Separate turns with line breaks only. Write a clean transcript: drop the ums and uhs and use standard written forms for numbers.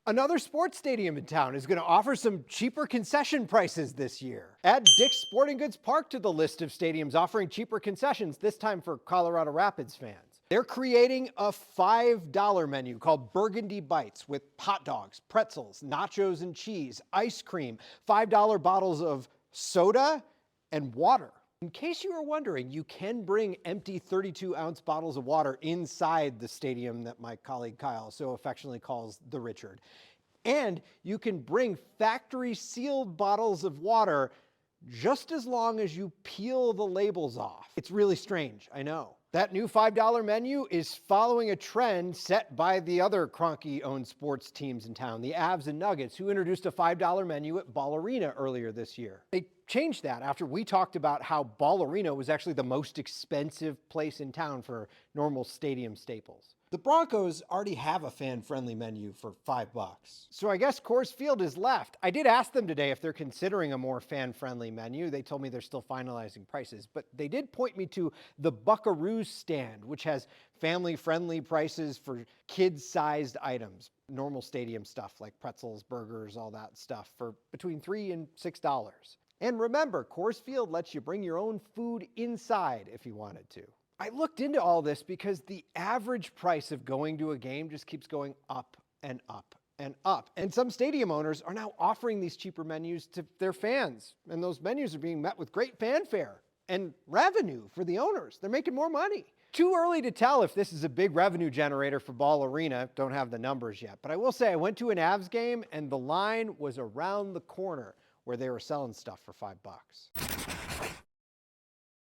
Another sports stadium in town is going to offer some cheaper concession prices this year. Add Dick's Sporting Goods Park to the list of stadiums offering cheaper concessions, this time for Colorado Rapids fans. They're creating a $5 menu called Burgundy Bites with hot dogs, pretzels, nachos and cheese, ice cream, $5 bottles of soda, and water. In case you were wondering, you can bring empty 32-ounce bottles of water inside the stadium that my colleague Kyle so affectionately calls the Richard. And you can bring factory-sealed bottles of water just as long as you peel the labels off. It's really strange, I know. That new $5 menu is following a trend set by the other Kroenke-owned sports teams in town, the Avs and Nuggets, who introduced a $5 menu at Ball Arena earlier this year. They changed that after we talked about how Ball Arena was actually the most expensive place in town for normal stadium staples. The Broncos already have a fan-friendly menu for $5. So I guess Coors Field is left. I did ask them today if they're considering a more fan-friendly menu. They told me they're still finalizing prices, but they did point me to the Buckaroos stand, which has family-friendly prices for kids-sized items, normal stadium stuff like pretzels, burgers, all that stuff for between $3 and $6. And remember, Coors Field lets you bring your own food inside if you wanted to. I looked into all this because the average price of going to a game just keeps going up and up and up. And some stadium owners are now offering these cheaper menus to their fans. And those menus are being met with great fanfare and revenue for the owners. They're making more money. Too early to tell if this is a big revenue generator for Ball Arena. Don't have the numbers yet. But I will say I went to an Avs game and the line was around the corner where they were selling stuff for $5.